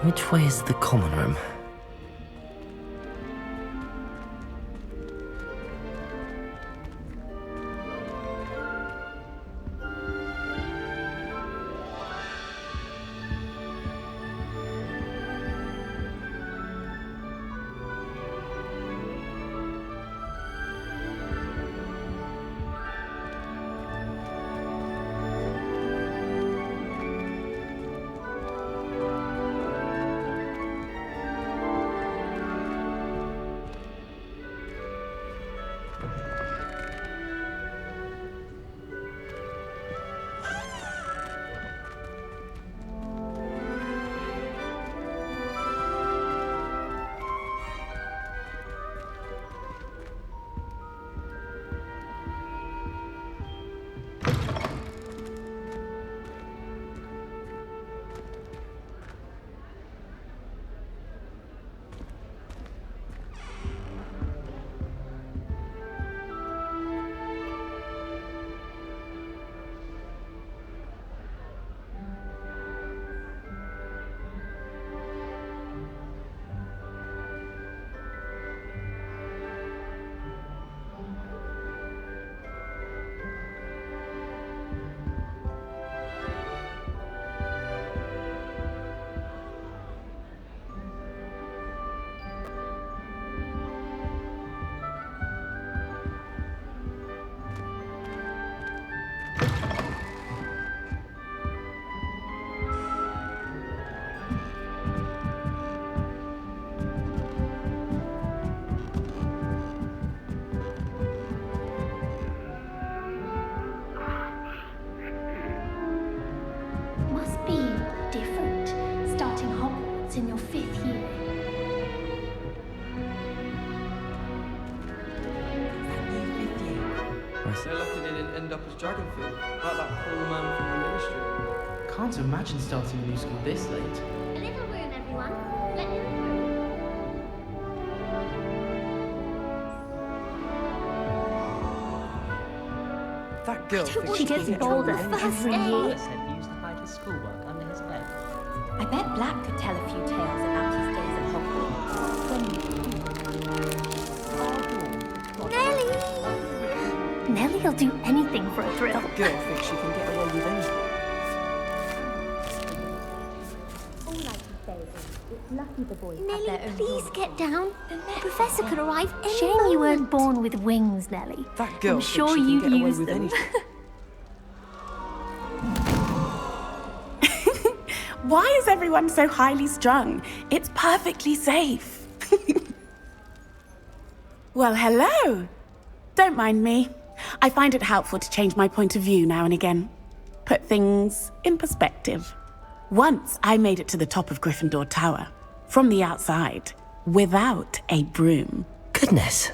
Which way is the common room? Must be different, starting Hogwarts in your 5th year. They're lucky they didn't end up as Dragonfield, like that poor man from the ministry. Can't imagine starting a new school this late. A little room, everyone. Let me through. That girl thinks She gets bolder every year. said he used to hide his schoolwork under his bed. I bet Black could tell a few tales about his days at Hogwarts. Nellie! Nellie'll do anything for a thrill. That girl thinks she can get away with anything. All I can say is it's lucky the boys have Nellie, their own please room. get down. The Professor could arrive any Shame moment. you weren't born with wings, Nellie. That girl I'm thinks sure she can you'd get away use with them. anything. Why is everyone so highly strung? It's perfectly safe. Well, hello. Don't mind me. I find it helpful to change my point of view now and again. Put things in perspective. Once I made it to the top of Gryffindor Tower, from the outside, without a broom. Goodness.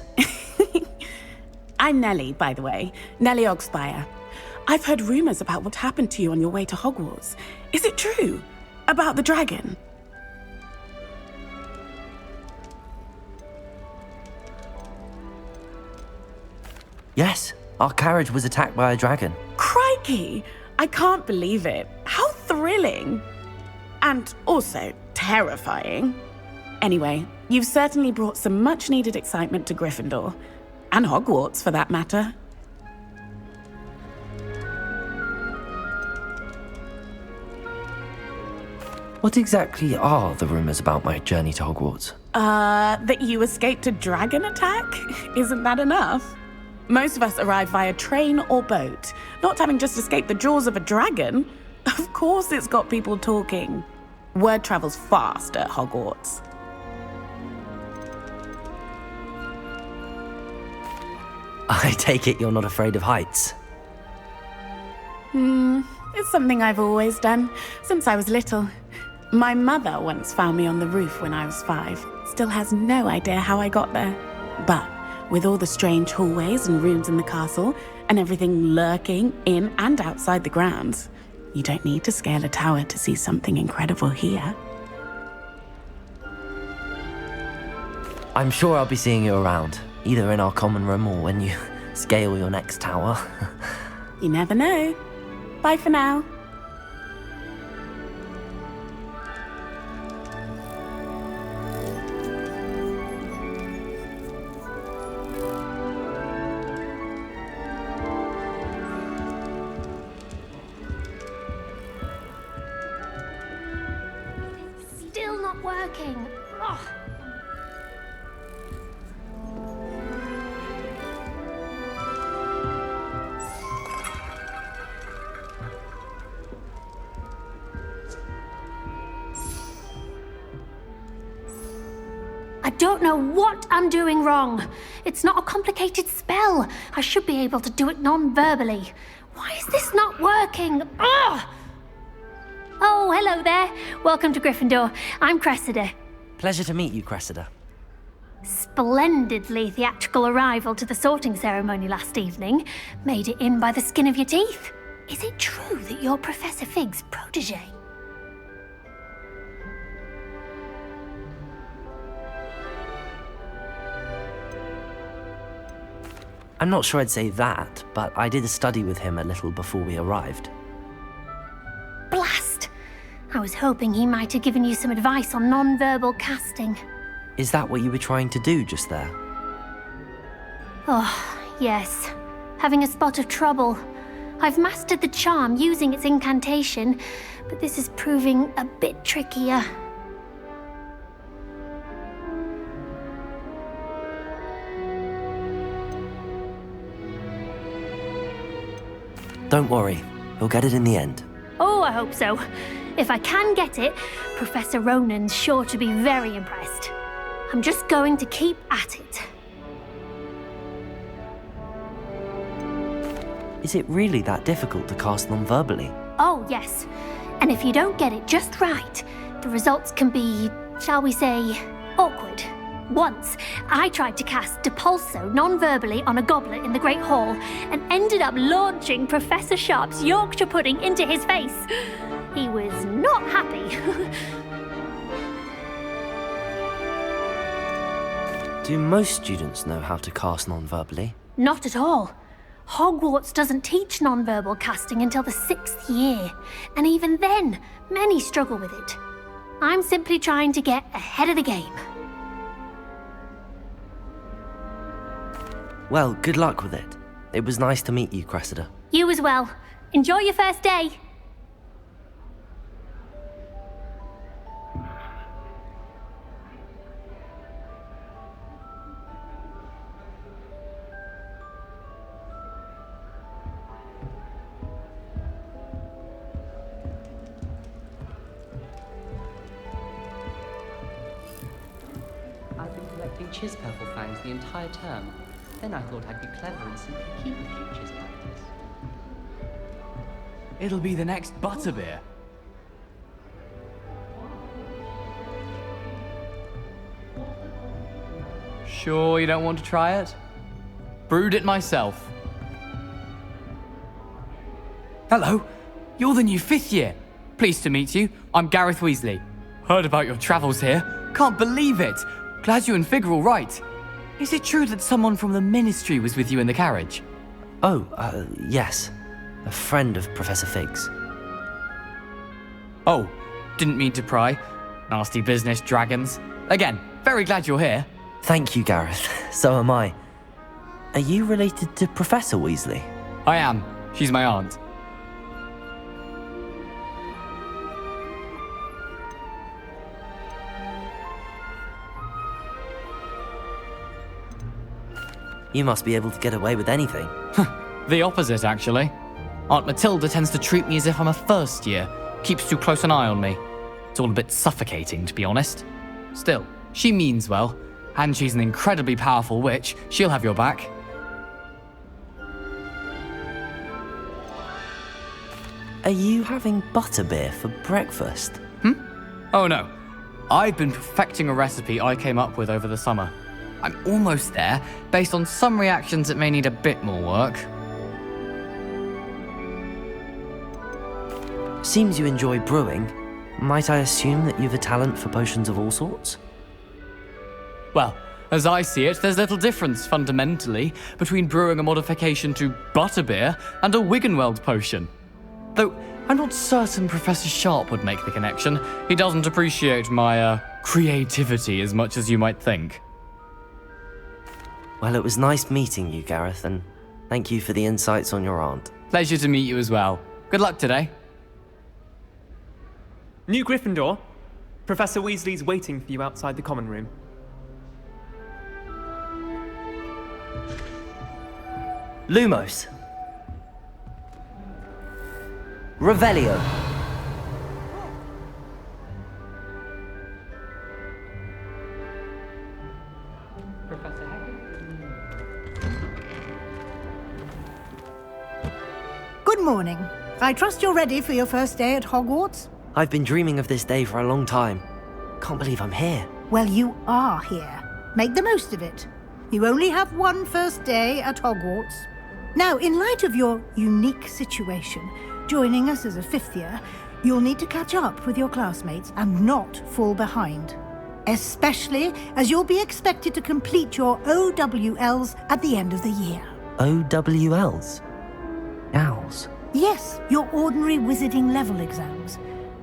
I'm Nellie, by the way. Nellie Ogspire. I've heard rumors about what happened to you on your way to Hogwarts. Is it true? About the dragon? Yes, our carriage was attacked by a dragon. Crikey! I can't believe it. How thrilling! And also terrifying. Anyway, you've certainly brought some much-needed excitement to Gryffindor. And Hogwarts, for that matter. What exactly are the rumors about my journey to Hogwarts? That you escaped a dragon attack? Isn't that enough? Most of us arrive via train or boat, not having just escaped the jaws of a dragon. Of course it's got people talking. Word travels fast at Hogwarts. I take it you're not afraid of heights. It's something I've always done, since I was little. My mother once found me on the roof when I was 5. Still has no idea how I got there. But with all the strange hallways and rooms in the castle, and everything lurking in and outside the grounds, you don't need to scale a tower to see something incredible here. I'm sure I'll be seeing you around, either in our common room or when you scale your next tower. You never know. Bye for now. not working? Ugh. I don't know what I'm doing wrong. It's not a complicated spell. I should be able to do it non-verbally. Why is this not working? Ugh! Oh, hello there. Welcome to Gryffindor. I'm Cressida. Pleasure to meet you, Cressida. Splendidly theatrical arrival to the sorting ceremony last evening. Made it in by the skin of your teeth. Is it true that you're Professor Fig's protege? I'm not sure I'd say that, but I did a study with him a little before we arrived. Blast! I was hoping he might have given you some advice on non-verbal casting. Is that what you were trying to do just there? Oh, yes. Having a spot of trouble. I've mastered the charm using its incantation, but this is proving a bit trickier. Don't worry, you'll get it in the end. Oh, I hope so. If I can get it, Professor Ronan's sure to be very impressed. I'm just going to keep at it. Is it really that difficult to cast non-verbally? Oh, yes. And if you don't get it just right, the results can be, shall we say, awkward. Once, I tried to cast Depulso non-verbally on a goblet in the Great Hall and ended up launching Professor Sharp's Yorkshire pudding into his face. He was not happy. Do most students know how to cast non-verbally? Not at all. Hogwarts doesn't teach non-verbal casting until the 6th year, and even then, many struggle with it. I'm simply trying to get ahead of the game. Well, good luck with it. It was nice to meet you, Cressida. You as well. Enjoy your first day. I've been collecting Chispurple fangs the entire term. Then I thought I'd be clever and simply keep a few Chispactors. It'll be the next butterbeer. Sure you don't want to try it? Brewed it myself. Hello, you're the new 5th year. Pleased to meet you. I'm Gareth Weasley. Heard about your travels here. Can't believe it. Glad you and Fig are all right. Is it true that someone from the Ministry was with you in the carriage? Oh, yes. A friend of Professor Fig's. Oh, didn't mean to pry. Nasty business, dragons. Again, very glad you're here. Thank you, Gareth. So am I. Are you related to Professor Weasley? I am. She's my aunt. You must be able to get away with anything. The opposite, actually. Aunt Matilda tends to treat me as if I'm a first year. Keeps too close an eye on me. It's all a bit suffocating, to be honest. Still, she means well. And she's an incredibly powerful witch. She'll have your back. Are you having butterbeer for breakfast? Oh no. I've been perfecting a recipe I came up with over the summer. I'm almost there, based on some reactions that may need a bit more work. Seems you enjoy brewing. Might I assume that you've a talent for potions of all sorts? Well, as I see it, there's little difference, fundamentally, between brewing a modification to butterbeer and a Wiggenweld potion. Though, I'm not certain Professor Sharp would make the connection. He doesn't appreciate my, creativity as much as you might think. Well, it was nice meeting you, Gareth, and thank you for the insights on your aunt. Pleasure to meet you as well. Good luck today. New Gryffindor? Professor Weasley's waiting for you outside the common room. Lumos. Revelio. Professor Hackett? Good morning. I trust you're ready for your first day at Hogwarts? I've been dreaming of this day for a long time. Can't believe I'm here. Well, you are here. Make the most of it. You only have one first day at Hogwarts. Now, in light of your unique situation, joining us as a fifth year, you'll need to catch up with your classmates and not fall behind. Especially as you'll be expected to complete your OWLs at the end of the year. OWLs? Owls? Yes, your ordinary wizarding level exams.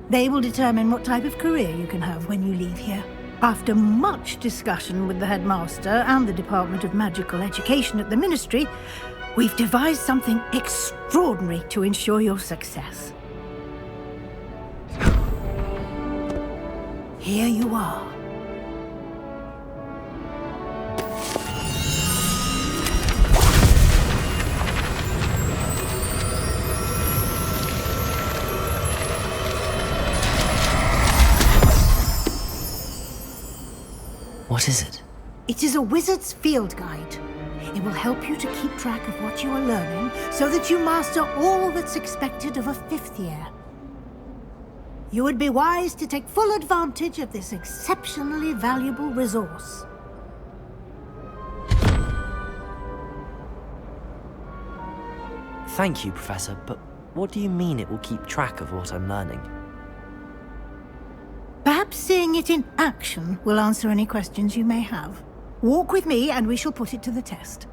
They will determine what type of career you can have when you leave here. After much discussion with the headmaster and the Department of Magical Education at the Ministry, we've devised something extraordinary to ensure your success. Here you are. What is it? It is a wizard's field guide. It will help you to keep track of what you are learning so that you master all that's expected of a fifth year. You would be wise to take full advantage of this exceptionally valuable resource. Thank you, Professor, but what do you mean it will keep track of what I'm learning? Perhaps seeing it in action will answer any questions you may have. Walk with me and we shall put it to the test.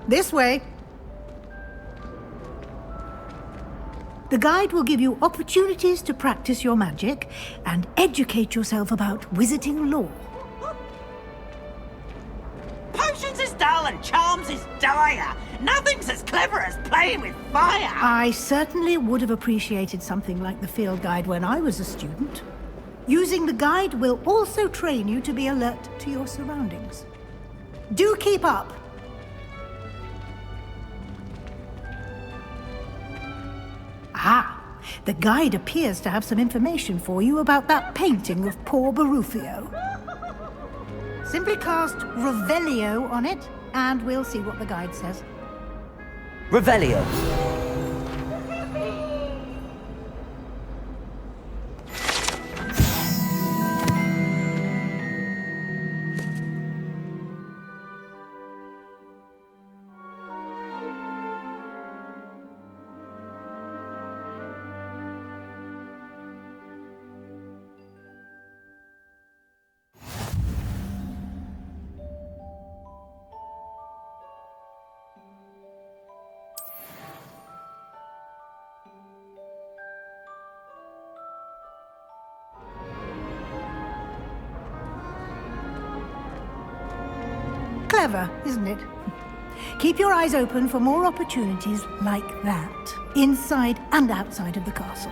This way. The guide will give you opportunities to practice your magic and educate yourself about wizarding lore. Potions is dull and charms is dire. Nothing's as clever as playing with fire. I certainly would have appreciated something like the field guide when I was a student. Using the guide will also train you to be alert to your surroundings. Do keep up. Ah, the guide appears to have some information for you about that painting of poor Barufio. Simply cast Revelio on it, and we'll see what the guide says. Revelio. Clever, isn't it? Keep your eyes open for more opportunities like that, inside and outside of the castle.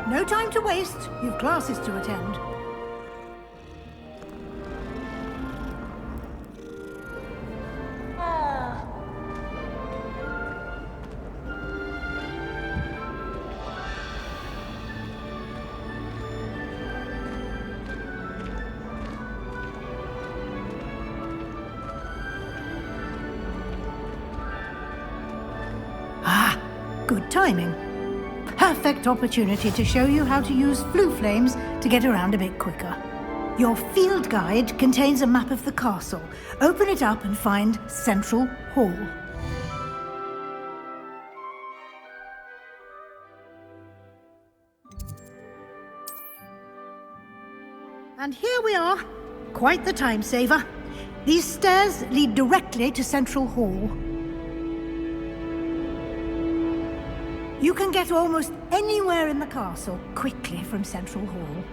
No time to waste. You've classes to attend. Good timing. Perfect opportunity to show you how to use flue flames to get around a bit quicker. Your field guide contains a map of the castle. Open it up and find Central Hall. And here we are. Quite the time saver. These stairs lead directly to Central Hall. You can get almost anywhere in the castle quickly from Central Hall.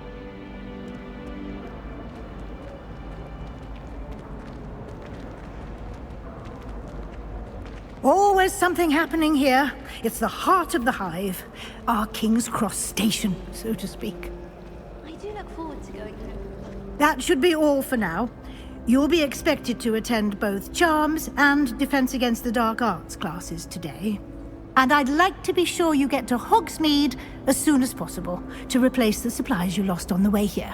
Always something happening here. It's the heart of the hive. Our King's Cross station, so to speak. I do look forward to going home. That should be all for now. You'll be expected to attend both Charms and Defense Against the Dark Arts classes today. And I'd like to be sure you get to Hogsmeade as soon as possible to replace the supplies you lost on the way here.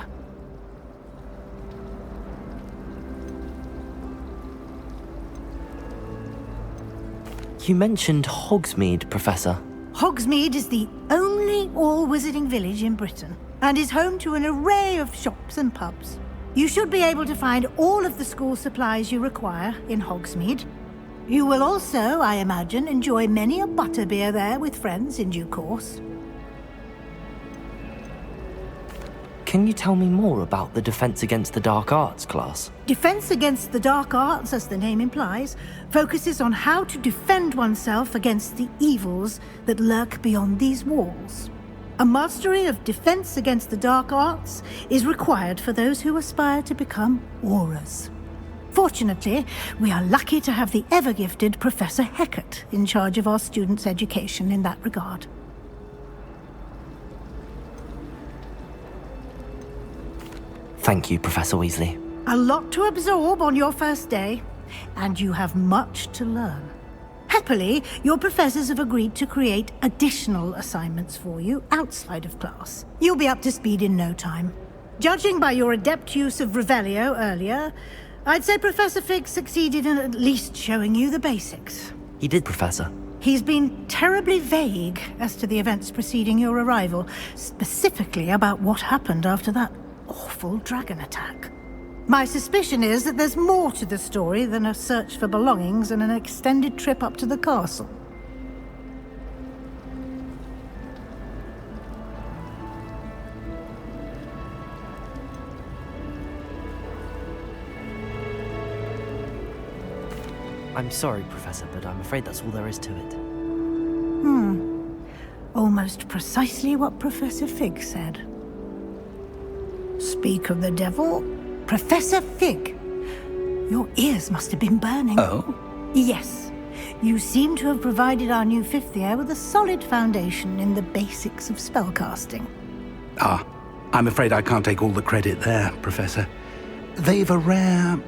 You mentioned Hogsmeade, Professor. Hogsmeade is the only all-wizarding village in Britain and is home to an array of shops and pubs. You should be able to find all of the school supplies you require in Hogsmeade. You will also, I imagine, enjoy many a butterbeer there with friends in due course. Can you tell me more about the Defense Against the Dark Arts class? Defense Against the Dark Arts, as the name implies, focuses on how to defend oneself against the evils that lurk beyond these walls. A mastery of Defense Against the Dark Arts is required for those who aspire to become Aurors. Fortunately, we are lucky to have the ever-gifted Professor Hecat in charge of our students' education in that regard. Thank you, Professor Weasley. A lot to absorb on your first day, and you have much to learn. Happily, your professors have agreed to create additional assignments for you outside of class. You'll be up to speed in no time. Judging by your adept use of Revelio earlier, I'd say Professor Fig succeeded in at least showing you the basics. He did, Professor. He's been terribly vague as to the events preceding your arrival, specifically about what happened after that awful dragon attack. My suspicion is that there's more to the story than a search for belongings and an extended trip up to the castle. I'm sorry, Professor, but I'm afraid that's all there is to it. Almost precisely what Professor Fig said. Speak of the devil, Professor Fig. Your ears must have been burning. Oh? Yes. You seem to have provided our new fifth year with a solid foundation in the basics of spellcasting. Ah, I'm afraid I can't take all the credit there, Professor. They've a rare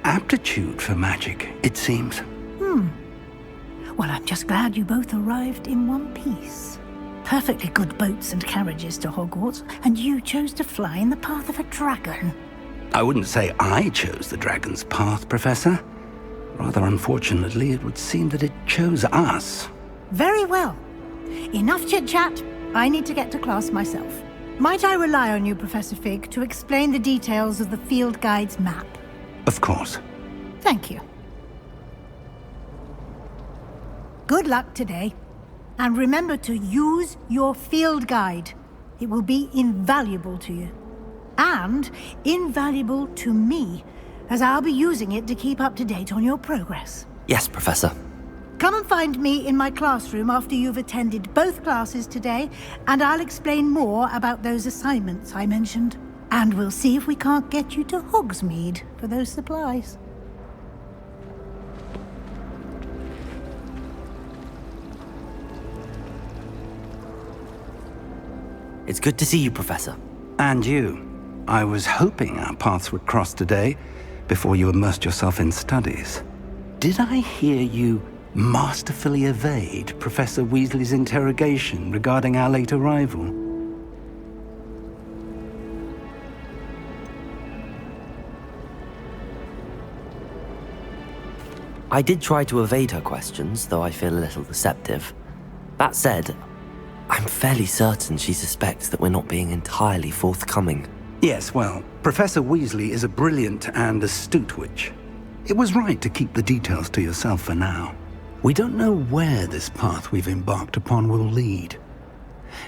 aptitude for magic, it seems. Well, I'm just glad you both arrived in one piece. Perfectly good boats and carriages to Hogwarts, and you chose to fly in the path of a dragon. I wouldn't say I chose the dragon's path, Professor. Rather unfortunately, it would seem that it chose us. Very well. Enough chit-chat. I need to get to class myself. Might I rely on you, Professor Fig, to explain the details of the field guide's map? Of course. Thank you. Good luck today. And remember to use your field guide. It will be invaluable to you. And invaluable to me, as I'll be using it to keep up to date on your progress. Yes, Professor. Come and find me in my classroom after you've attended both classes today, and I'll explain more about those assignments I mentioned. And we'll see if we can't get you to Hogsmeade for those supplies. It's good to see you, Professor. And you. I was hoping our paths would cross today, before you immersed yourself in studies. Did I hear you masterfully evade Professor Weasley's interrogation regarding our late arrival? I did try to evade her questions, though I feel a little deceptive. That said, I'm fairly certain she suspects that we're not being entirely forthcoming. Yes, well, Professor Weasley is a brilliant and astute witch. It was right to keep the details to yourself for now. We don't know where this path we've embarked upon will lead.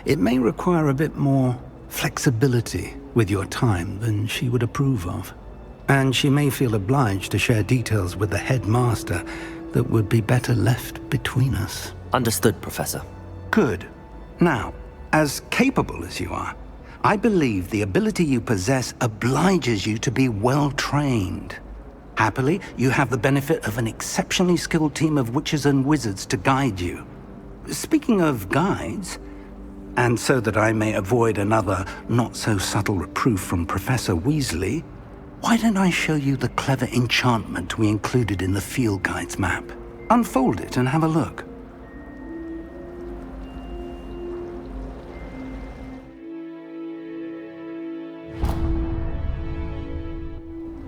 It may require a bit more flexibility with your time than she would approve of. And she may feel obliged to share details with the headmaster that would be better left between us. Understood, Professor. Good. Now, as capable as you are, I believe the ability you possess obliges you to be well trained. Happily, you have the benefit of an exceptionally skilled team of witches and wizards to guide you. Speaking of guides, and so that I may avoid another not-so-subtle reproof from Professor Weasley, why don't I show you the clever enchantment we included in the field guide's map? Unfold it and have a look.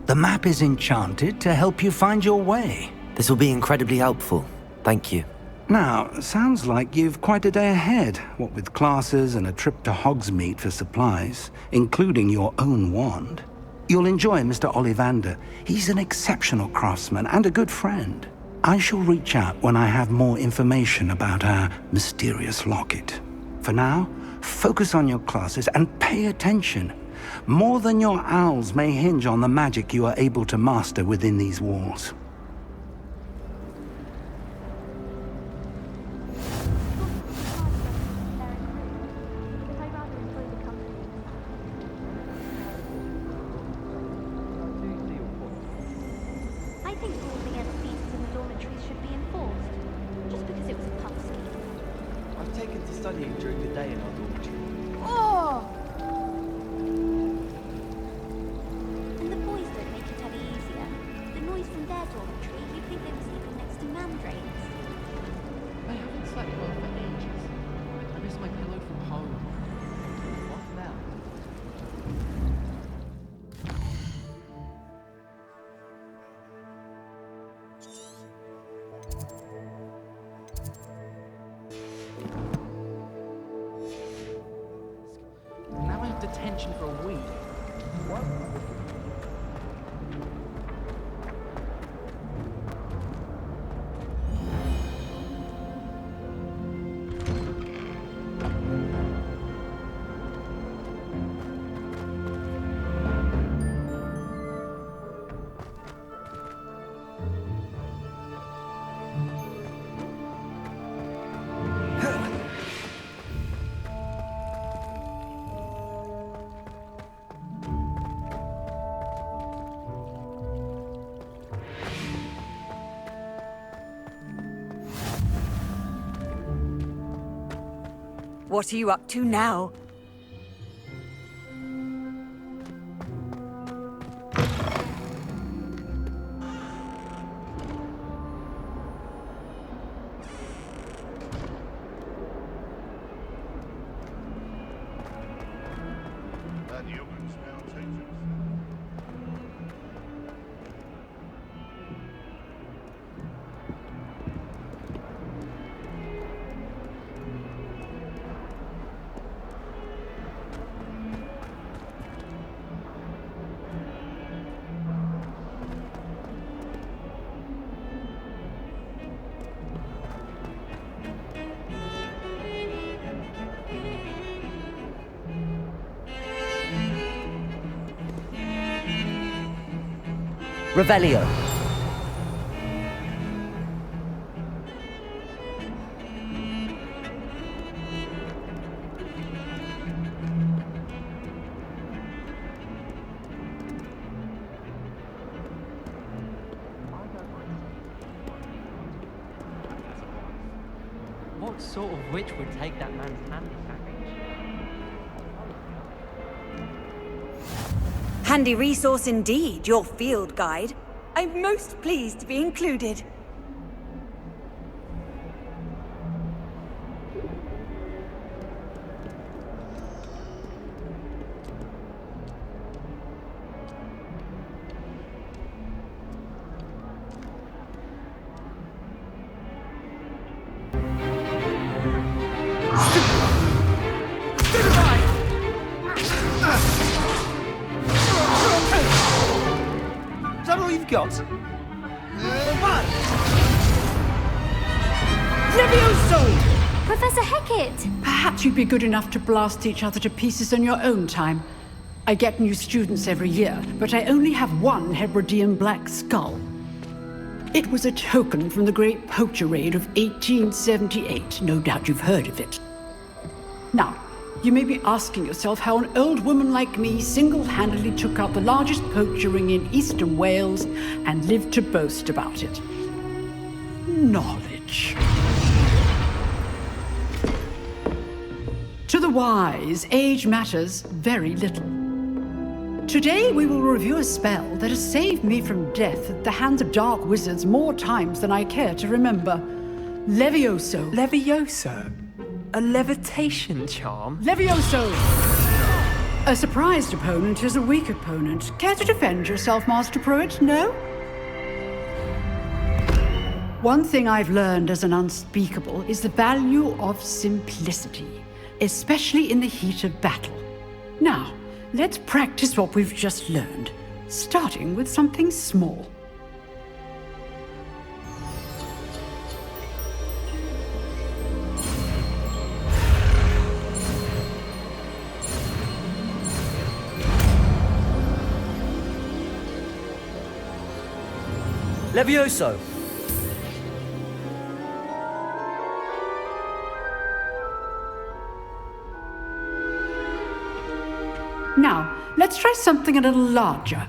The map is enchanted to help you find your way. This will be incredibly helpful. Thank you. Now, sounds like you've quite a day ahead, what with classes and a trip to Hogsmeade for supplies, including your own wand. You'll enjoy Mr. Ollivander. He's an exceptional craftsman and a good friend. I shall reach out when I have more information about our mysterious locket. For now, focus on your classes and pay attention. More than your owls may hinge on the magic you are able to master within these walls. I think rules against beasts in the dormitories should be enforced, just because it was a puff scheme. I've taken to studying during the day in our dormitory. Oh! And the boys don't make it any easier. The noise from their dormitory, you'd think they were sleeping next to mandrains. I haven't slept well for ages. I miss my pillow from home. What now? Now I have detention for a week. What? What are you up to now? Revelio. What sort of witch would take that man's handy package? Handy resource indeed, your field guide. I'm most pleased to be included. Is that all you've got? Levioso! Professor Hecat! Perhaps you'd be good enough to blast each other to pieces in your own time. I get new students every year, but I only have one Hebridean black skull. It was a token from the Great Poacher Raid of 1878. No doubt you've heard of it. Now, You may be asking yourself how an old woman like me single-handedly took out the largest poacher ring in eastern Wales and lived to boast about it. Knowledge. To the wise, age matters very little. Today we will review a spell that has saved me from death at the hands of dark wizards more times than I care to remember. Levioso. Levioso? A levitation charm? Levioso! A surprised opponent is a weak opponent. Care to defend yourself, Master Pruitt? No? One thing I've learned as an unspeakable is the value of simplicity, especially in the heat of battle. Now, let's practice what we've just learned, starting with something small. Levioso! Now, let's try something a little larger.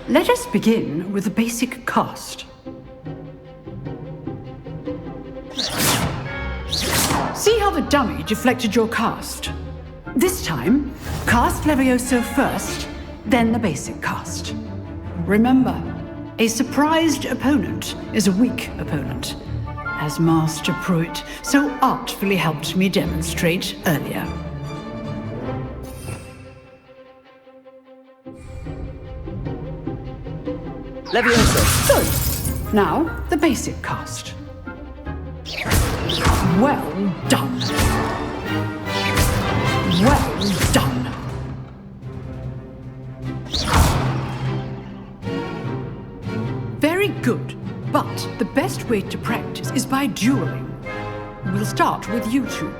Let us begin with the basic cast. See how the dummy deflected your cast? This time, cast Levioso first, then the basic cast. Remember, a surprised opponent is a weak opponent, as Master Pruitt so artfully helped me demonstrate earlier. Levioso! Good. Now, the basic cast. Well done. Well done. Very good. But the best way to practice is by dueling. We'll start with you two.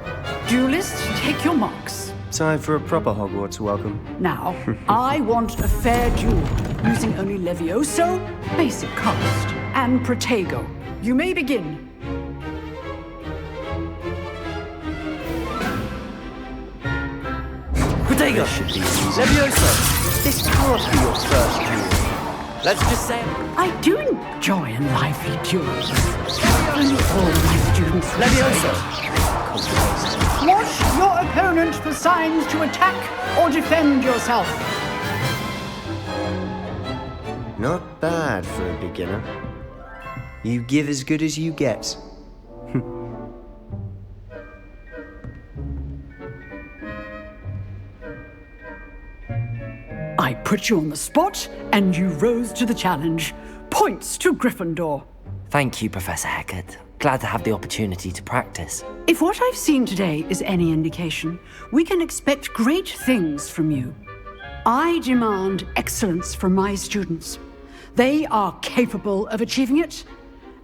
Duelists, take your marks. Time for a proper Hogwarts welcome. Now, I want a fair duel, using only Levioso, basic cast, and Protego. You may begin. Protego! Levioso! This can't be your first duel. Let's just say I do enjoy a lively duel. Only all my students Levioso! Wash your opponent for signs to attack or defend yourself. Not bad for a beginner. You give as good as you get. I put you on the spot, and you rose to the challenge. Points to Gryffindor. Thank you, Professor Heckard. Glad to have the opportunity to practice. If what I've seen today is any indication, we can expect great things from you. I demand excellence from my students. They are capable of achieving it,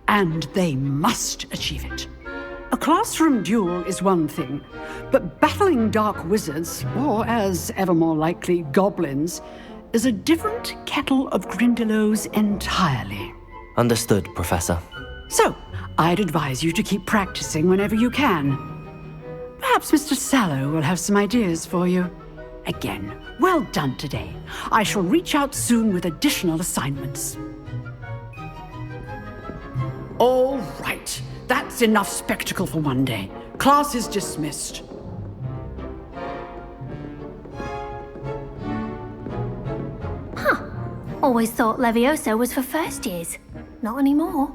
and they must achieve it. A classroom duel is one thing, but battling dark wizards, or as ever more likely, goblins, is a different kettle of Grindylows entirely. Understood, Professor. So, I'd advise you to keep practicing whenever you can. Perhaps Mr. Sallow will have some ideas for you. Again, well done today. I shall reach out soon with additional assignments. All right. That's enough spectacle for one day. Class is dismissed. Huh. Always thought Levioso was for first years. Not anymore.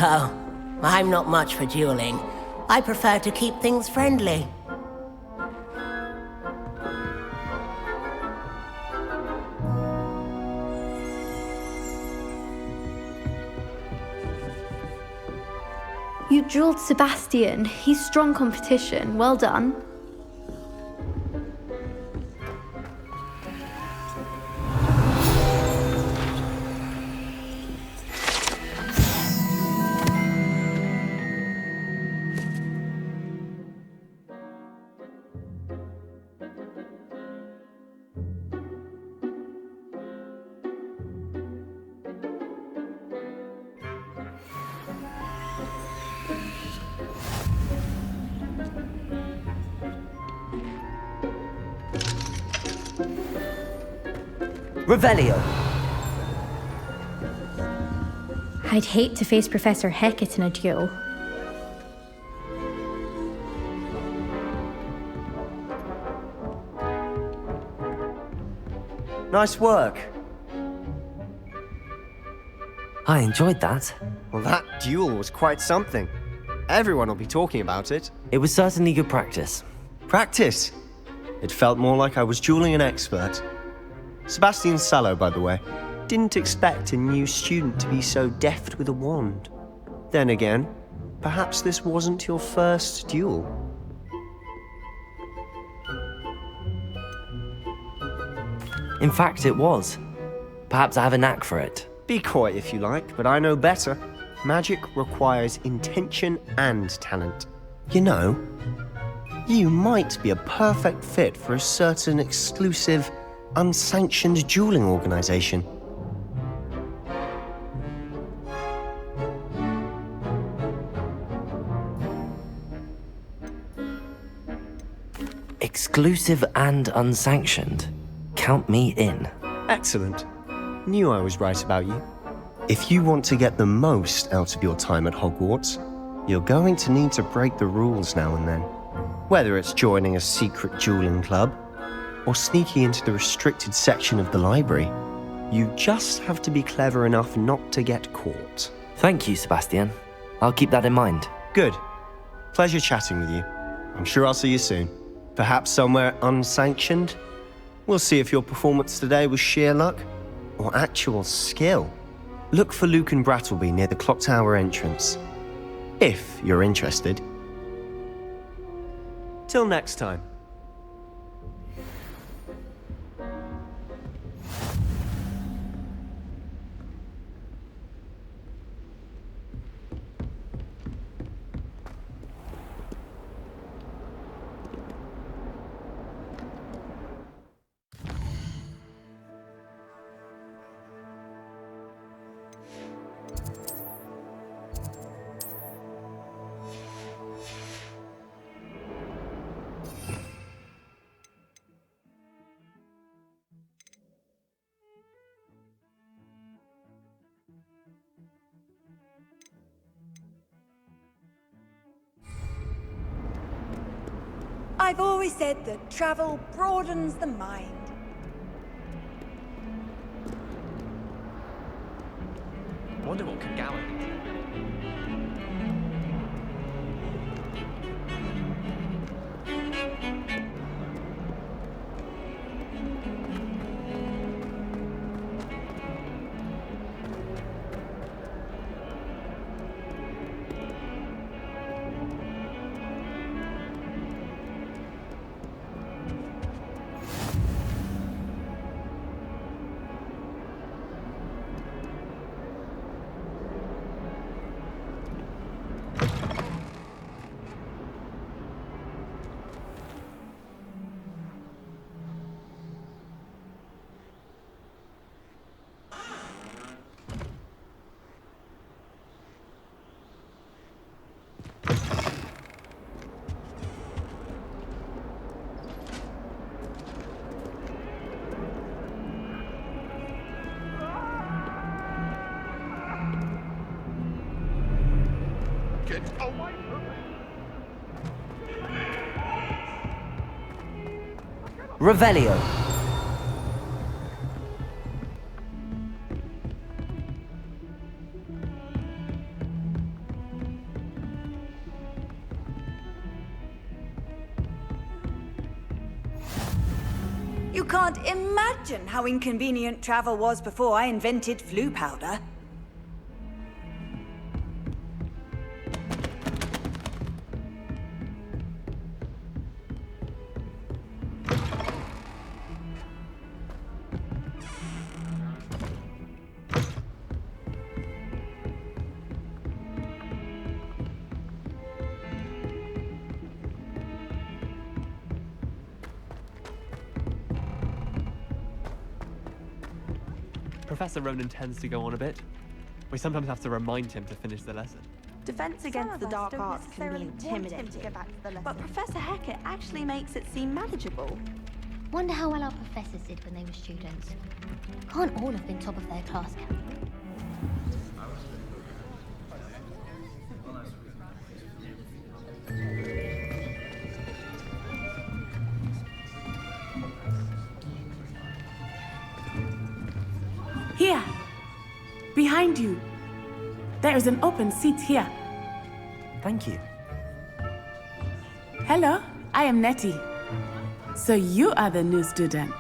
Oh, I'm not much for dueling. I prefer to keep things friendly. You dueled Sebastian. He's strong competition. Well done. Revelio. I'd hate to face Professor Hecat in a duel. Nice work. I enjoyed that. Well, that duel was quite something. Everyone will be talking about it. It was certainly good practice. Practice? It felt more like I was dueling an expert. Sebastian Sallow, by the way. Didn't expect a new student to be so deft with a wand. Then again, perhaps this wasn't your first duel. In fact, it was. Perhaps I have a knack for it. Be coy if you like, but I know better. Magic requires intention and talent. You know, you might be a perfect fit for a certain exclusive, unsanctioned dueling organization. Exclusive and unsanctioned. Count me in. Excellent. Knew I was right about you. If you want to get the most out of your time at Hogwarts, you're going to need to break the rules now and then. Whether it's joining a secret dueling club, or sneaking into the restricted section of the library, you just have to be clever enough not to get caught. Thank you, Sebastian. I'll keep that in mind. Good. Pleasure chatting with you. I'm sure I'll see you soon. Perhaps somewhere unsanctioned? We'll see if your performance today was sheer luck or actual skill. Look for Luke and Brattleby near the clock tower entrance, if you're interested. Till next time. I've always said that travel broadens the mind. Wonder what could Gowan do. Revelio. You can't imagine how inconvenient travel was before I invented flu powder. Professor Ronan tends to go on a bit. We sometimes have to remind him to finish the lesson. Defense against the dark arts can be intimidating, but Professor Hecat actually makes it seem manageable. Wonder how well our professors did when they were students. Can't all have been top of their class, can they? Here! Behind you! There is an open seat here. Thank you. Hello, I am Nettie. So you are the new student.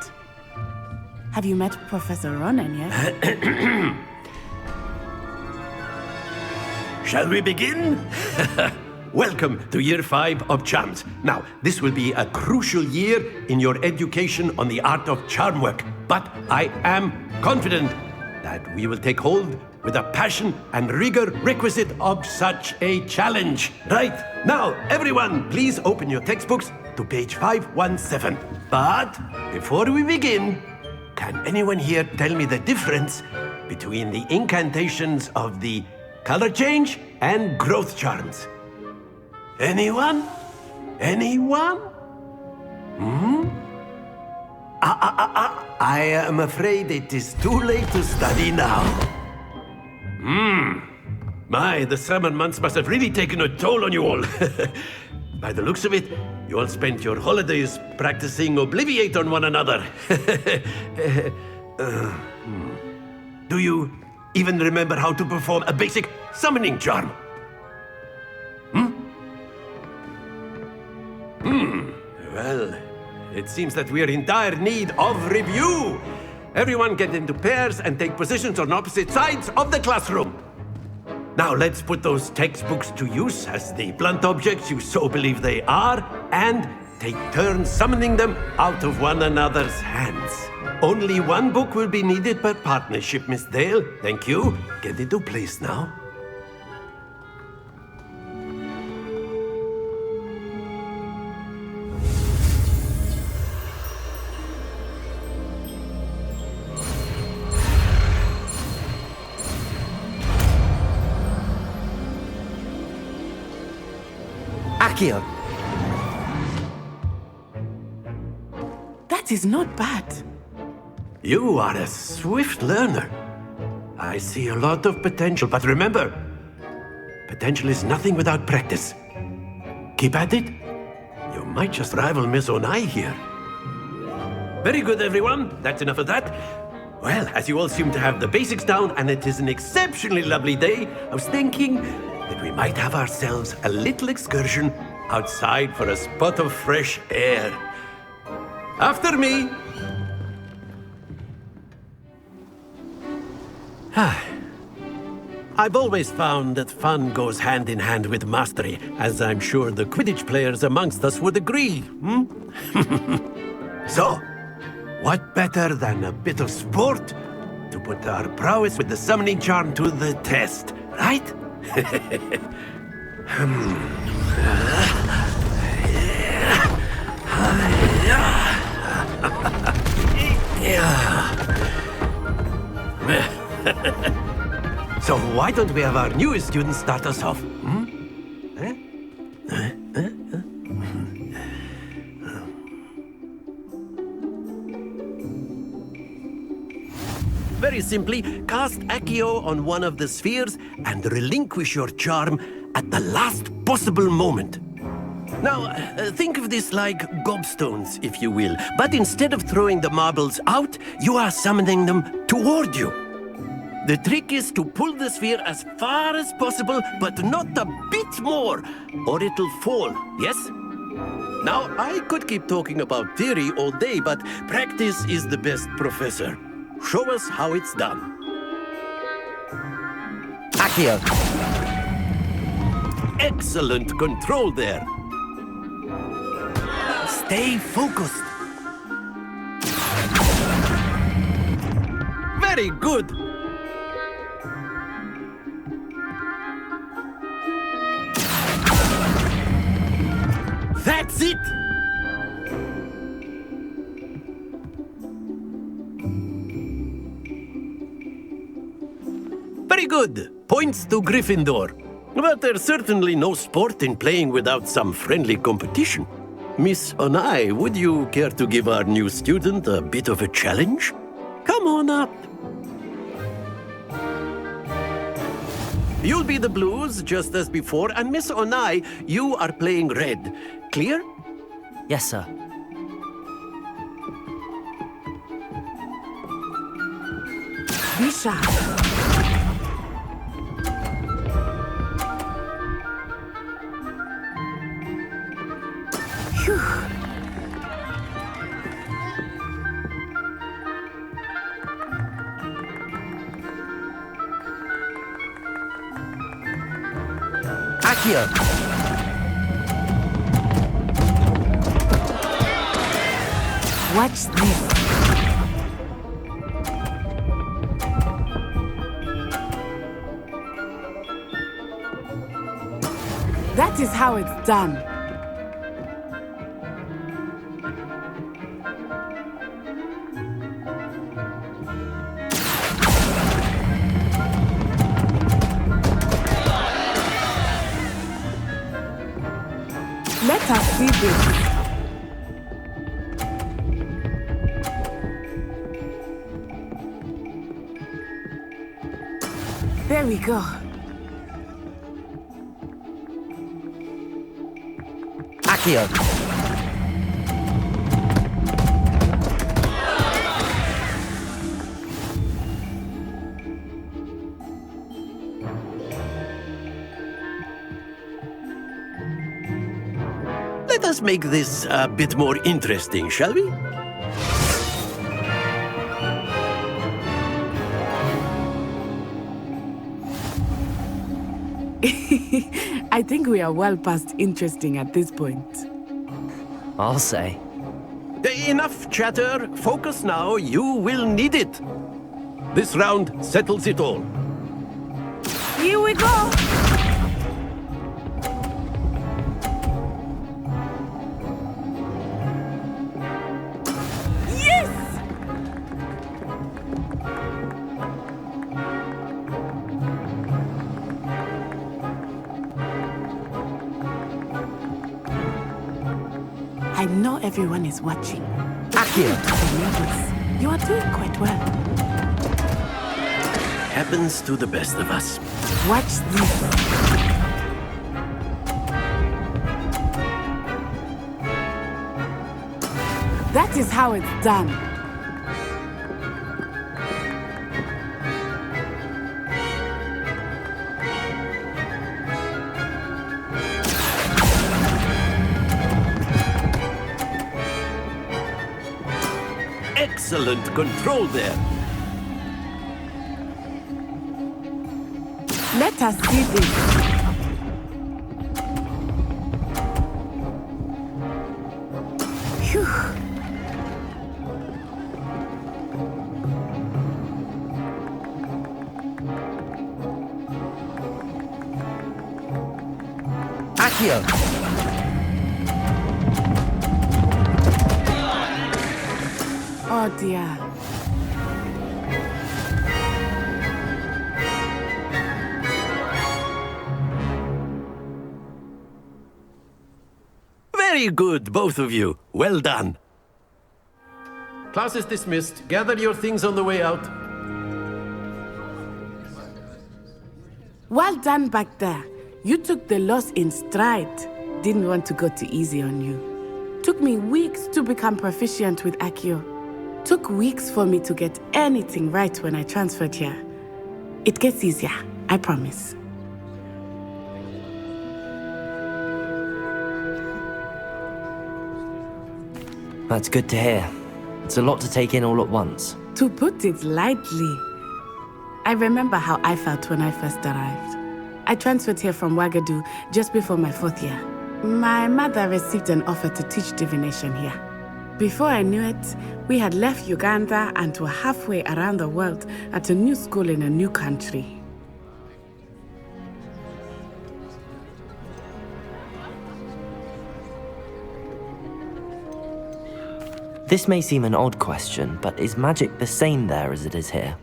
Have you met Professor Ronan yet? Shall we begin? Welcome to Year 5 of Charms. Now, this will be a crucial year in your education on the art of charm work, but I am confident that we will take hold with the passion and rigor requisite of such a challenge. Right, now, everyone, please open your textbooks to page 517. But before we begin, can anyone here tell me the difference between the incantations of the color change and growth charms? Anyone? Anyone? I am afraid it is too late to study now. My, the summer months must have really taken a toll on you all. By the looks of it, you all spent your holidays practicing Obliviate on one another. Do you even remember how to perform a basic summoning charm? Well, it seems that we are in dire need of review. Everyone get into pairs and take positions on opposite sides of the classroom. Now let's put those textbooks to use as the blunt objects you so believe they are, and take turns summoning them out of one another's hands. Only one book will be needed per partnership, Miss Dale. Thank you. Get into place now. Accio! That is not bad. You are a swift learner. I see a lot of potential, but remember, potential is nothing without practice. Keep at it. You might just rival Miss Onai here. Very good, everyone. That's enough of that. Well, as you all seem to have the basics down, and it is an exceptionally lovely day, I was thinking that we might have ourselves a little excursion outside for a spot of fresh air. After me! I've always found that fun goes hand in hand with mastery, as I'm sure the Quidditch players amongst us would agree. So, what better than a bit of sport to put our prowess with the summoning charm to the test, right? So why don't we have our newest student start us off? Very simply, cast Accio on one of the spheres and relinquish your charm at the last possible moment. Now, think of this like gobstones, if you will. But instead of throwing the marbles out, you are summoning them toward you. The trick is to pull the sphere as far as possible, but not a bit more, or it'll fall, yes? Now, I could keep talking about theory all day, but practice is the best professor. Show us how it's done. Accio! Excellent control there. Stay focused. Very good. That's it! Very good. Points to Gryffindor. But there's certainly no sport in playing without some friendly competition. Miss Onai, would you care to give our new student a bit of a challenge? Come on up. You'll be the blues, just as before, and Miss Onai, you are playing red. Clear? Yes, sir. Be sharp. Phew. Accio! Watch this. That is how it's done. Let us see this. There we go. Accio! Let us make this a bit more interesting, shall we? I think we are well past interesting at this point. I'll say. Enough chatter. Focus now. You will need it. This round settles it all. Here we go! I know everyone is watching. Accio! You are doing quite well. Happens to the best of us. Watch this. That is how it's done. Excellent control there. Let us see this. Phew. Accio! Oh dear. Very good, both of you. Well done. Class is dismissed. Gather your things on the way out. Well done back there. You took the loss in stride. Didn't want to go too easy on you. Took me weeks to become proficient with Accio. Took weeks for me to get anything right when I transferred here. It gets easier, I promise. That's good to hear. It's a lot to take in all at once. To put it lightly, I remember how I felt when I first arrived. I transferred here from Wagadu just before my 4th year. My mother received an offer to teach divination here. Before I knew it, we had left Uganda and were halfway around the world at a new school in a new country. This may seem an odd question, but is magic the same there as it is here?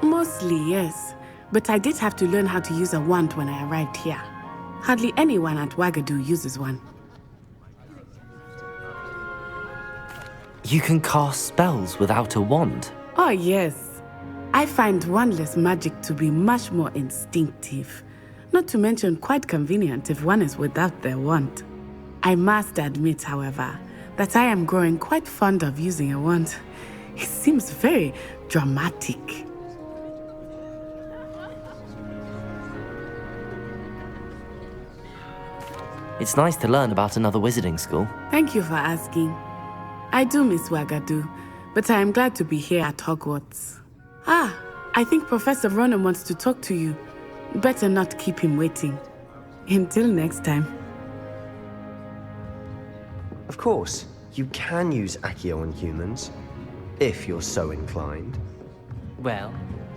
Mostly, yes. But I did have to learn how to use a wand when I arrived here. Hardly anyone at Wagadu uses one. You can cast spells without a wand? Oh, yes. I find wandless magic to be much more instinctive. Not to mention quite convenient if one is without their wand. I must admit, however, that I am growing quite fond of using a wand. It seems very dramatic. It's nice to learn about another wizarding school. Thank you for asking. I do miss Wagadu, but I am glad to be here at Hogwarts. Ah, I think Professor Ronan wants to talk to you. Better not keep him waiting. Until next time. Of course, you can use Accio on humans, if you're so inclined. Well,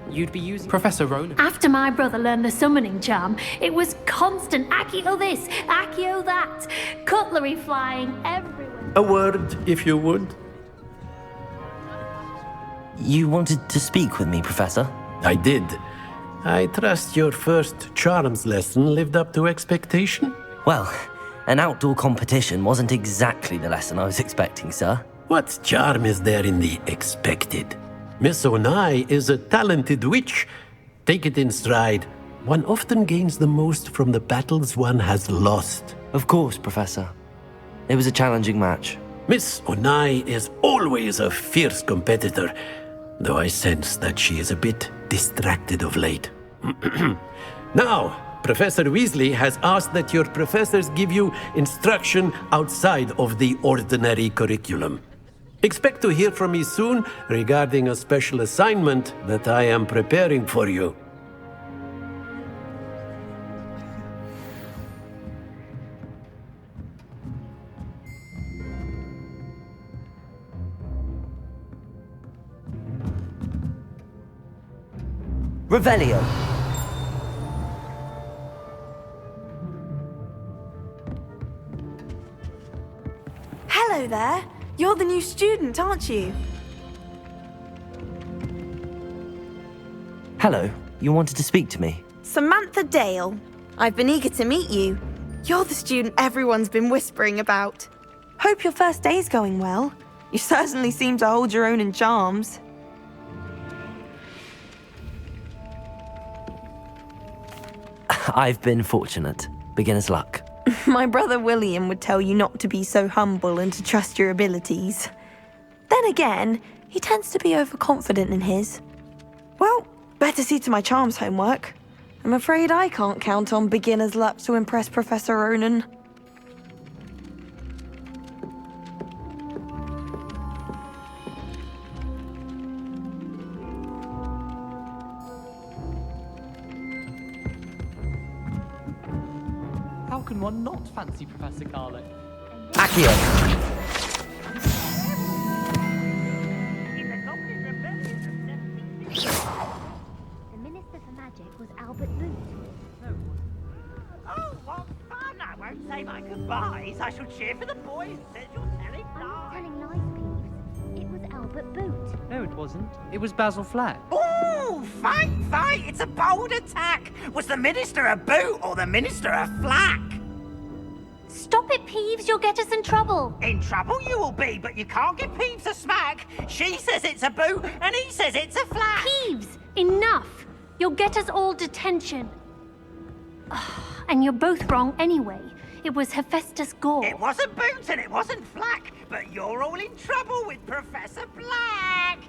you'd be using Professor Ronan. After my brother learned the summoning charm, it was constant Accio this, Accio that, cutlery flying everywhere. A word, if you would. You wanted to speak with me, Professor? I did. I trust your first charms lesson lived up to expectation? Well, an outdoor competition wasn't exactly the lesson I was expecting, sir. What charm is there in the expected? Miss Onai is a talented witch. Take it in stride. One often gains the most from the battles one has lost. Of course, Professor. It was a challenging match. Miss Onai is always a fierce competitor, though I sense that she is a bit distracted of late. Now, Professor Weasley has asked that your professors give you instruction outside of the ordinary curriculum. Expect to hear from me soon regarding a special assignment that I am preparing for you. Revelio. Hello there. You're the new student, aren't you? Hello. You wanted to speak to me? Samantha Dale. I've been eager to meet you. You're the student everyone's been whispering about. Hope your first day's going well. You certainly seem to hold your own in charms. I've been fortunate. Beginner's luck. My brother William would tell you not to be so humble and to trust your abilities. Then again, he tends to be overconfident in his. Well, better see to my charms homework. I'm afraid I can't count on beginner's luck to impress Professor Ronan. How can one not fancy Professor Carlick? Accio. The Minister for Magic was Albert Boot. Oh, what fun! I won't say my goodbyes. I shall cheer for the boys and says you're telling lies. Telling lies, Peeves. It was Albert Boot. No, it wasn't. It was Basil Flack. Oh, fight! It's a bold attack. Was the Minister a boot or the Minister a flack? Stop it, Peeves. You'll get us in trouble. In trouble you will be, but you can't give Peeves a smack. She says it's a boot and he says it's a flack. Peeves, enough. You'll get us all detention. And you're both wrong anyway. It was Hephaestus Gore. It wasn't boot and it wasn't flack, but you're all in trouble with Professor Black.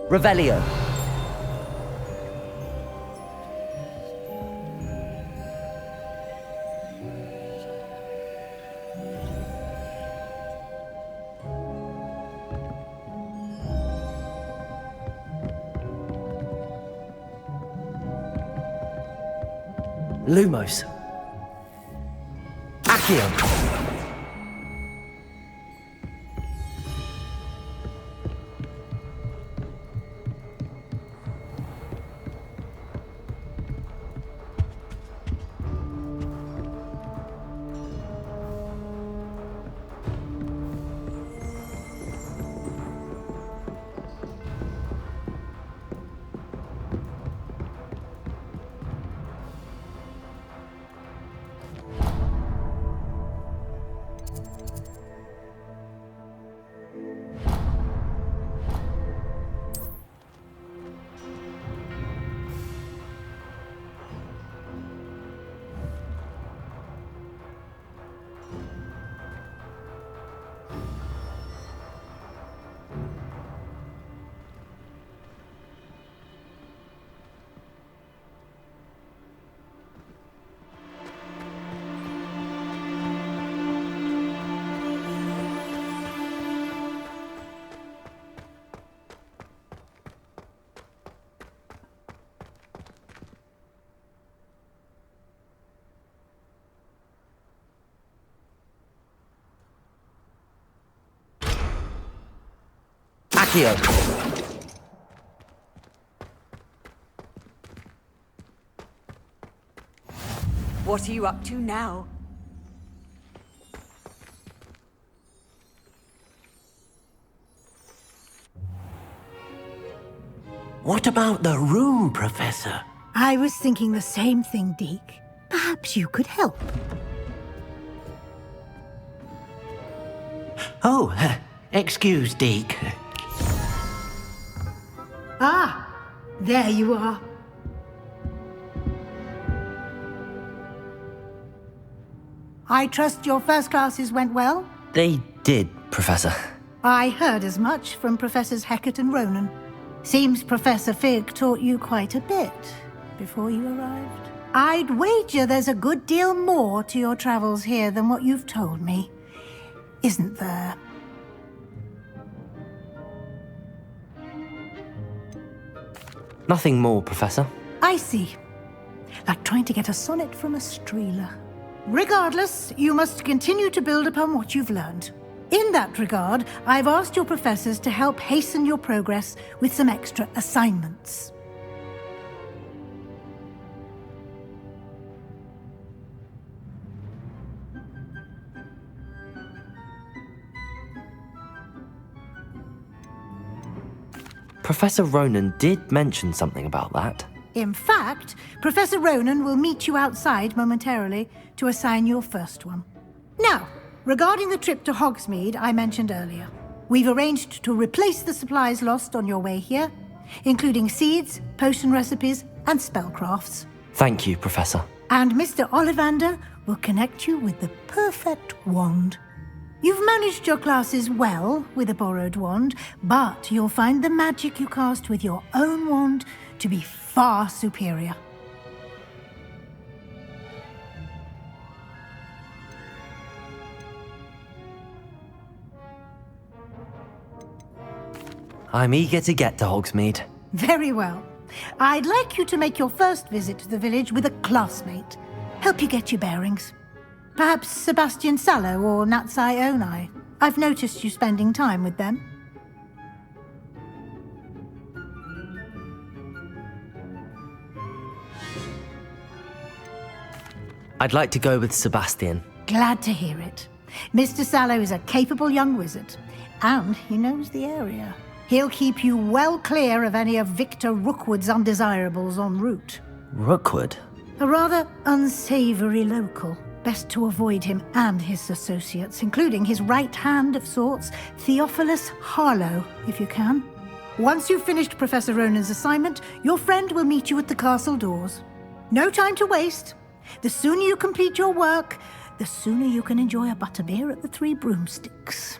Revelio. Lumos. Accio. Accio! What are you up to now? What about the room, Professor? I was thinking the same thing, Deke. Perhaps you could help. Oh, excuse, Deke. Ah, there you are. I trust your first classes went well? They did, Professor. I heard as much from Professors Hecat and Ronan. Seems Professor Fig taught you quite a bit before you arrived. I'd wager there's a good deal more to your travels here than what you've told me, isn't there? Nothing more, Professor. I see. Like trying to get a sonnet from a streeler. Regardless, you must continue to build upon what you've learned. In that regard, I've asked your professors to help hasten your progress with some extra assignments. Professor Ronan did mention something about that. In fact, Professor Ronan will meet you outside momentarily to assign your first one. Now, regarding the trip to Hogsmeade I mentioned earlier, we've arranged to replace the supplies lost on your way here, including seeds, potion recipes, and spellcrafts. Thank you, Professor. And Mr. Ollivander will connect you with the perfect wand. You've managed your classes well with a borrowed wand, but you'll find the magic you cast with your own wand to be far superior. I'm eager to get to Hogsmeade. Very well. I'd like you to make your first visit to the village with a classmate. Help you get your bearings. Perhaps Sebastian Sallow or Natsai Onai. I've noticed you spending time with them. I'd like to go with Sebastian. Glad to hear it. Mr. Sallow is a capable young wizard, and he knows the area. He'll keep you well clear of any of Victor Rookwood's undesirables en route. Rookwood? A rather unsavory local. Best to avoid him and his associates, including his right hand of sorts, Theophilus Harlow, if you can. Once you've finished Professor Ronan's assignment, your friend will meet you at the castle doors. No time to waste. The sooner you complete your work, the sooner you can enjoy a butterbeer at the Three Broomsticks.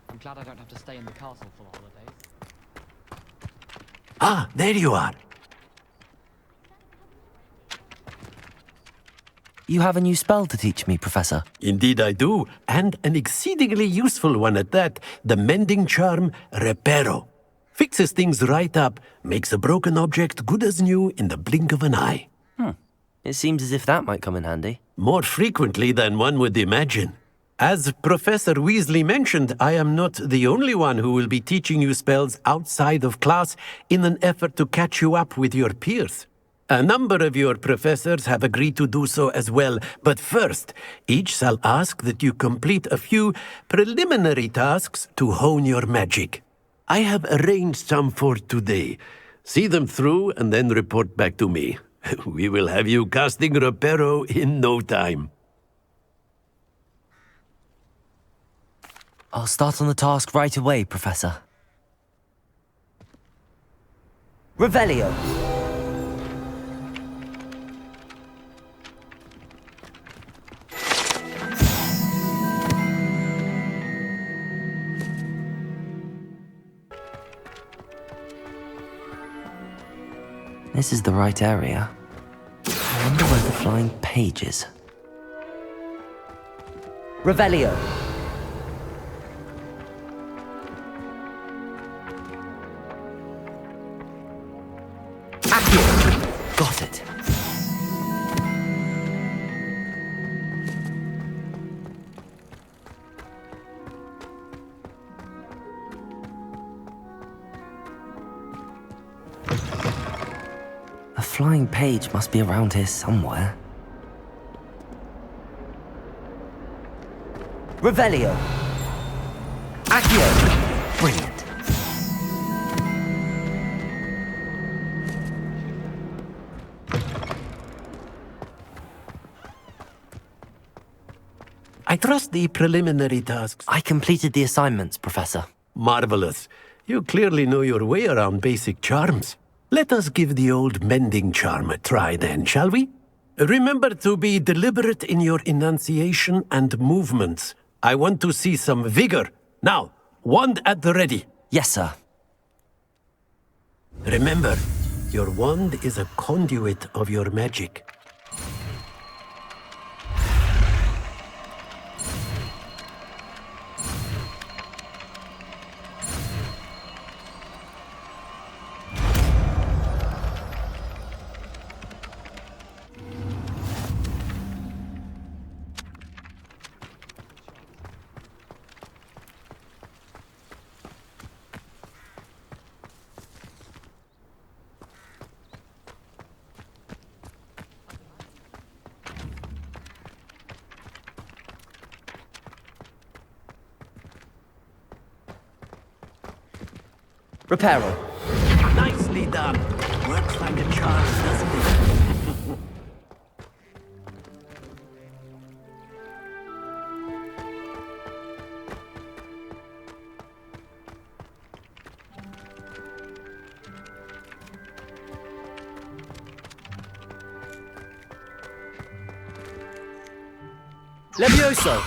I'm glad I don't have to stay in the castle for the holidays. Ah, there you are. You have a new spell to teach me, Professor. Indeed I do, and an exceedingly useful one at that. The mending charm, Reparo. Fixes things right up, makes a broken object good as new in the blink of an eye. It seems as if that might come in handy. More frequently than one would imagine. As Professor Weasley mentioned, I am not the only one who will be teaching you spells outside of class in an effort to catch you up with your peers. A number of your professors have agreed to do so as well, but first, each shall ask that you complete a few preliminary tasks to hone your magic. I have arranged some for today. See them through and then report back to me. We will have you casting Reparo in no time. I'll start on the task right away, Professor. Revelio. This is the right area. Flying pages. Revelio. Accio. Got it. A flying page must be around here somewhere. Revelio. Accio. Brilliant. I trust the preliminary tasks. I completed the assignments, Professor. Marvelous. You clearly know your way around basic charms. Let us give the old mending charm a try then, shall we? Remember to be deliberate in your enunciation and movements. I want to see some vigor. Now, wand at the ready. Yes, sir. Remember, your wand is a conduit of your magic. Reparo. Nicely done. Works like a charm, doesn't it? Levioso.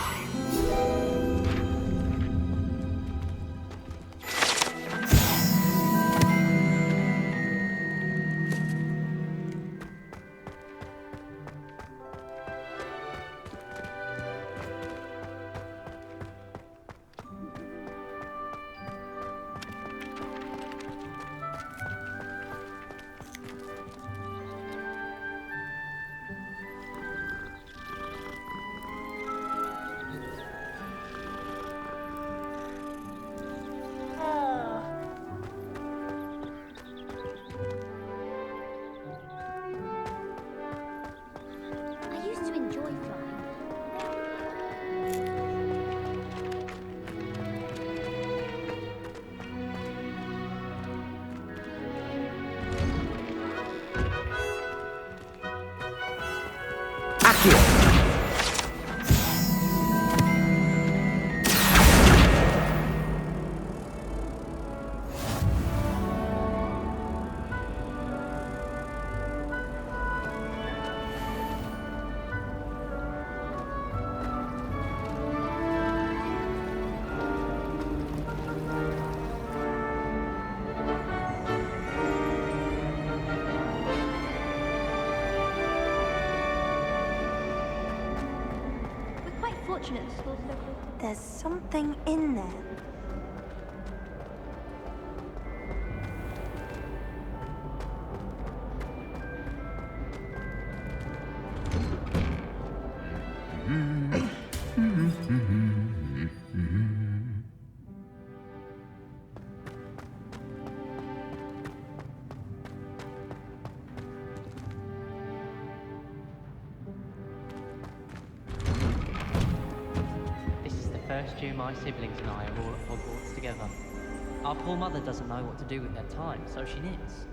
I used to enjoy flying. Accio. We're quite fortunate the school's local. There's something in there. This is the first year my siblings and I are all at Hogwarts together. Our poor mother doesn't know what to do with their time, so she knits.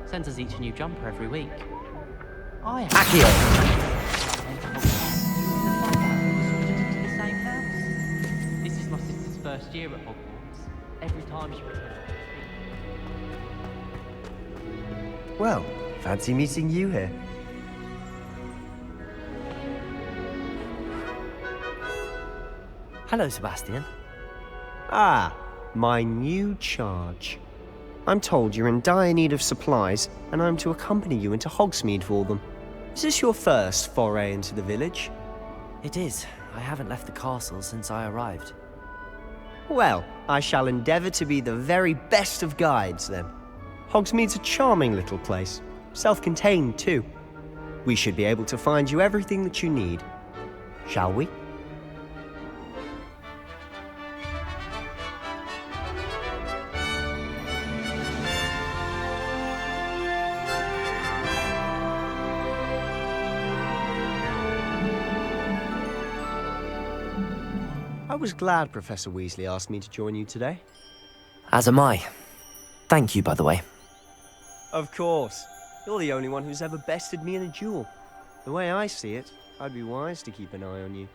Sends us each a new jumper every week. I have Accio. into the same house. This is my sister's first year at Hogwarts. Every time she returns. Well, fancy meeting you here. Hello, Sebastian. Ah, my new charge. I'm told you're in dire need of supplies, and I'm to accompany you into Hogsmeade for them. Is this your first foray into the village? It is. I haven't left the castle since I arrived. Well, I shall endeavour to be the very best of guides, then. Hogsmeade's a charming little place. Self-contained, too. We should be able to find you everything that you need. Shall we? I was glad Professor Weasley asked me to join you today. As am I. Thank you, by the way. Of course. You're the only one who's ever bested me in a duel. The way I see it, I'd be wise to keep an eye on you.